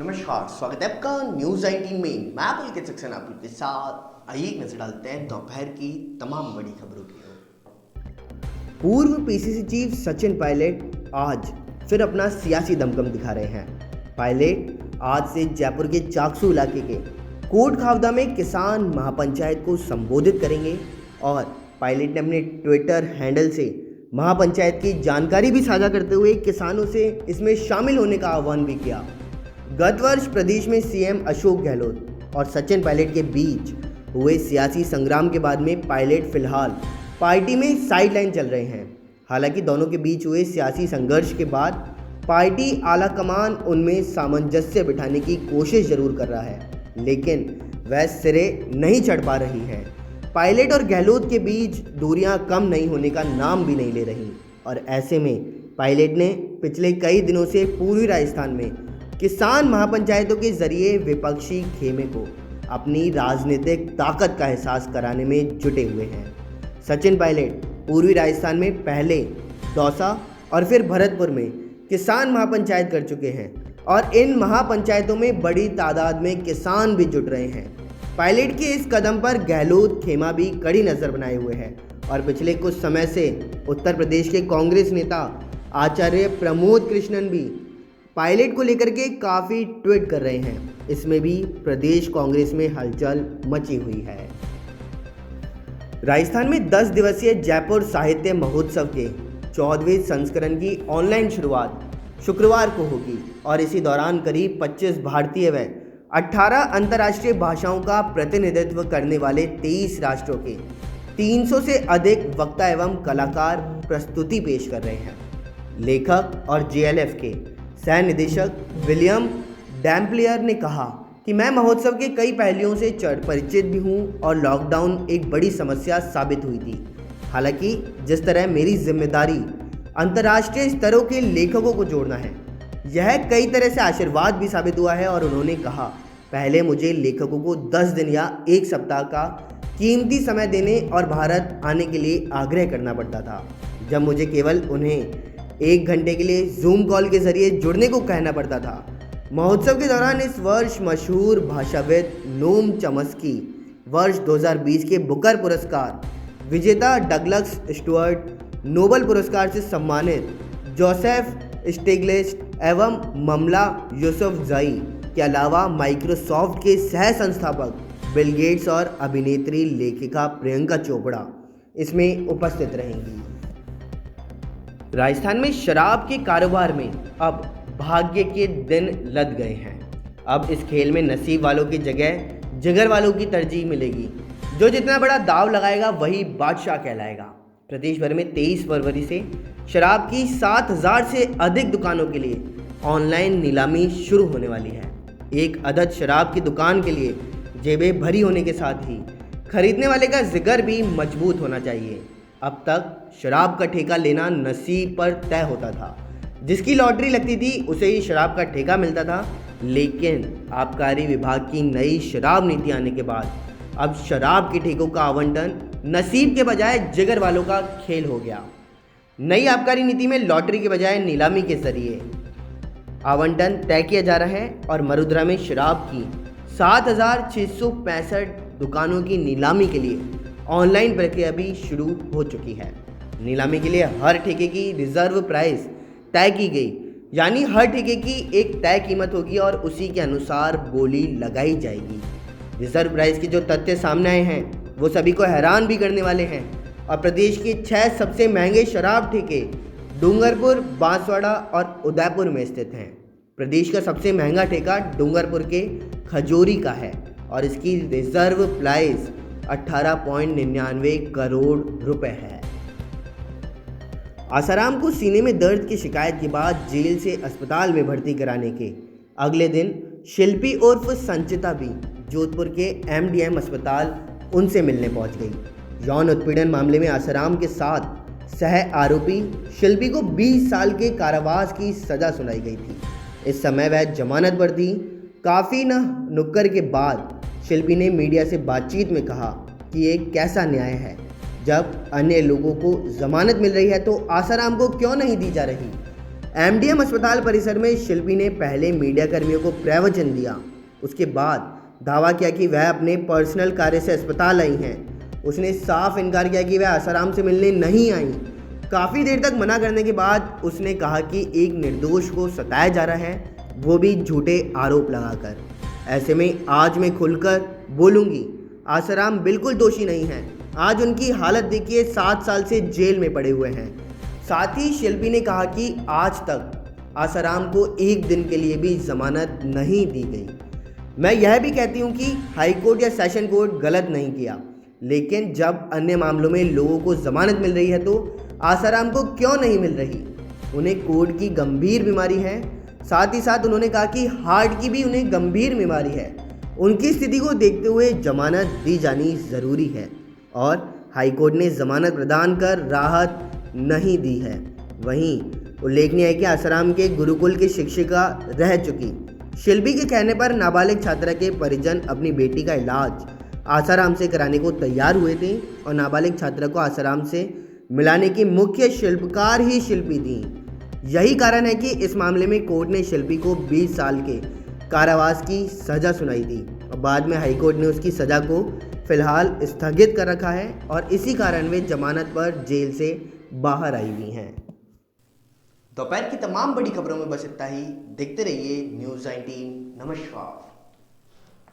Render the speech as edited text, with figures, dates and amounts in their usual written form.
नमस्कार, स्वागत है आपका न्यूज 19 में। मैं पुलकित सक्सेना आपके साथ। आइए एक नजर डालते हैं दोपहर की तमाम बड़ी खबरों की ओर। पूर्व पीसीसी चीफ सचिन पायलट आज फिर अपना सियासी दमखम दिखा रहे हैं। पायलट आज से जयपुर के चाकसू इलाके के कोट खावदा में किसान महापंचायत को संबोधित करेंगे और पायलट ने अपने ट्विटर हैंडल से महापंचायत की जानकारी भी साझा करते हुए किसानों से इसमें शामिल होने का आह्वान भी किया। गत वर्ष प्रदेश में सीएम अशोक गहलोत और सचिन पायलट के बीच हुए सियासी संग्राम के बाद में पायलट फिलहाल पार्टी में साइडलाइन चल रहे हैं। हालांकि दोनों के बीच हुए सियासी संघर्ष के बाद पार्टी आला कमान उनमें सामंजस्य बिठाने की कोशिश जरूर कर रहा है, लेकिन वह सिरे नहीं चढ़ पा रही है। पायलट और गहलोत के बीच दूरियां कम नहीं होने का नाम भी नहीं ले रही और ऐसे में पायलट ने पिछले कई दिनों से पूर्वी राजस्थान में किसान महापंचायतों के जरिए विपक्षी खेमे को अपनी राजनीतिक ताकत का एहसास कराने में जुटे हुए हैं। सचिन पायलट पूर्वी राजस्थान में पहले दौसा और फिर भरतपुर में किसान महापंचायत कर चुके हैं और इन महापंचायतों में बड़ी तादाद में किसान भी जुट रहे हैं। पायलट के इस कदम पर गहलोत खेमा भी कड़ी नज़र बनाए हुए हैं और पिछले कुछ समय से उत्तर प्रदेश के कांग्रेस नेता आचार्य प्रमोद कृष्णन भी पायलट को लेकर के काफ़ी ट्वीट कर रहे हैं। इसमें भी प्रदेश कांग्रेस में हलचल मची हुई है। राजस्थान में 10 दिवसीय जयपुर साहित्य महोत्सव के 14वें संस्करण की ऑनलाइन शुरुआत शुक्रवार को होगी और इसी दौरान करीब 25 भारतीय व 18 अंतर्राष्ट्रीय भाषाओं का प्रतिनिधित्व करने वाले 23 राष्ट्रों के 300 से अधिक वक्ता एवं कलाकार प्रस्तुति पेश कर रहे हैं। लेखक और जेएलएफ के सह निदेशक विलियम डैम्पलियर ने कहा कि मैं महोत्सव के कई पहलुओं से परिचित भी हूं और लॉकडाउन एक बड़ी समस्या साबित हुई थी। हालांकि जिस तरह मेरी जिम्मेदारी अंतर्राष्ट्रीय स्तरों के लेखकों को जोड़ना है, यह कई तरह से आशीर्वाद भी साबित हुआ है। और उन्होंने कहा, पहले मुझे लेखकों को 10 दिन या एक सप्ताह का कीमती समय देने और भारत आने के लिए आग्रह करना पड़ता था, जब मुझे केवल उन्हें 1 घंटे के लिए जूम कॉल के जरिए जुड़ने को कहना पड़ता था। महोत्सव के दौरान इस वर्ष मशहूर भाषाविद नोम चॉम्स्की, वर्ष 2020 के बुकर पुरस्कार विजेता डगलस स्टुअर्ट, नोबेल पुरस्कार से सम्मानित जोसेफ स्टिग्लिट्ज़ एवं ममला यूसुफ़ज़ई के अलावा माइक्रोसॉफ्ट के सह संस्थापक बिल गेट्स और अभिनेत्री लेखिका प्रियंका चोपड़ा इसमें उपस्थित रहेंगी। राजस्थान में शराब के कारोबार में अब भाग्य के दिन लद गए हैं। अब इस खेल में नसीब वालों की जगह जिगर वालों की तरजीह मिलेगी। जो जितना बड़ा दाव लगाएगा वही बादशाह कहलाएगा। प्रदेश भर में 23 फरवरी से शराब की 7,000 से अधिक दुकानों के लिए ऑनलाइन नीलामी शुरू होने वाली है। एक अदद शराब की दुकान के लिए जेबें भरी होने के साथ ही खरीदने वाले का जिगर भी मजबूत होना चाहिए। अब तक शराब का ठेका लेना नसीब पर तय होता था। जिसकी लॉटरी लगती थी उसे ही शराब का ठेका मिलता था, लेकिन आबकारी विभाग की नई शराब नीति आने के बाद अब शराब के ठेकों का आवंटन नसीब के बजाय जिगर वालों का खेल हो गया। नई आबकारी नीति में लॉटरी के बजाय नीलामी के जरिए आवंटन तय किया जा रहा है और मरुद्रा में शराब की 7,665 दुकानों की नीलामी के लिए ऑनलाइन प्रक्रिया भी शुरू हो चुकी है। नीलामी के लिए हर ठेके की रिजर्व प्राइस तय की गई, यानी हर ठेके की एक तय कीमत होगी और उसी के अनुसार बोली लगाई जाएगी। रिजर्व प्राइस के जो तथ्य सामने आए हैं वो सभी को हैरान भी करने वाले हैं और प्रदेश के 6 सबसे महंगे शराब ठेके डूंगरपुर, बांसवाड़ा और उदयपुर में स्थित हैं। प्रदेश का सबसे महंगा ठेका डूंगरपुर के खजूरी का है और इसकी रिजर्व प्राइस 18.99 करोड़ रुपए है। आसाराम को सीने में दर्द की शिकायत के बाद जेल से अस्पताल में भर्ती कराने के अगले दिन शिल्पी उर्फ संचिता भी जोधपुर के एमडीएम अस्पताल उनसे मिलने पहुंच गई। यौन उत्पीड़न मामले में आसाराम के साथ सह आरोपी शिल्पी को 20 साल के कारावास की सजा सुनाई गई थी। इस समय वह जमानत पर थी। काफ़ी नुक्कर के बाद शिल्पी ने मीडिया से बातचीत में कहा कि ये कैसा न्याय है, जब अन्य लोगों को जमानत मिल रही है तो आसाराम को क्यों नहीं दी जा रही। एमडीएम अस्पताल परिसर में शिल्पी ने पहले मीडिया कर्मियों को प्रवचन दिया। उसके बाद दावा किया कि वह अपने पर्सनल कार्य से अस्पताल आई हैं। उसने साफ इनकार किया कि वह आसाराम से मिलने नहीं आई। काफ़ी देर तक मना करने के बाद उसने कहा कि एक निर्दोष को सताया जा रहा है, वो भी झूठे आरोप लगाकर। ऐसे में आज मैं खुलकर बोलूँगी, आसाराम बिल्कुल दोषी नहीं है। आज उनकी हालत देखिए, 7 साल से जेल में पड़े हुए हैं। साथ ही शिल्पी ने कहा कि आज तक आसाराम को एक दिन के लिए भी जमानत नहीं दी गई। मैं यह भी कहती हूँ कि हाईकोर्ट या सेशन कोर्ट गलत नहीं किया, लेकिन जब अन्य मामलों में लोगों को जमानत मिल रही है तो आसाराम को क्यों नहीं मिल रही? उन्हें कोर्ट की गंभीर बीमारी है। साथ ही साथ उन्होंने कहा कि हार्ट की भी उन्हें गंभीर बीमारी है। उनकी स्थिति को देखते हुए जमानत दी जानी ज़रूरी है और हाईकोर्ट ने जमानत प्रदान कर राहत नहीं दी है। वहीं उल्लेखनीय है कि आसाराम के गुरुकुल की शिक्षिका रह चुकी शिल्पी के कहने पर नाबालिग छात्रा के परिजन अपनी बेटी का इलाज आसाराम से कराने को तैयार हुए थे और नाबालिग छात्रा को आसाराम से मिलाने की मुख्य शिल्पकार ही शिल्पी थी। यही कारण है कि इस मामले में कोर्ट ने शिल्पी को 20 साल के कारावास की सज़ा सुनाई थी और बाद में हाईकोर्ट ने उसकी सज़ा को फिलहाल स्थगित कर रखा है और इसी कारण वे जमानत पर जेल से बाहर आई हुई हैं। दोपहर की तमाम बड़ी खबरों में बस इतना ही। देखते रहिए न्यूज़ 19। नमस्कार।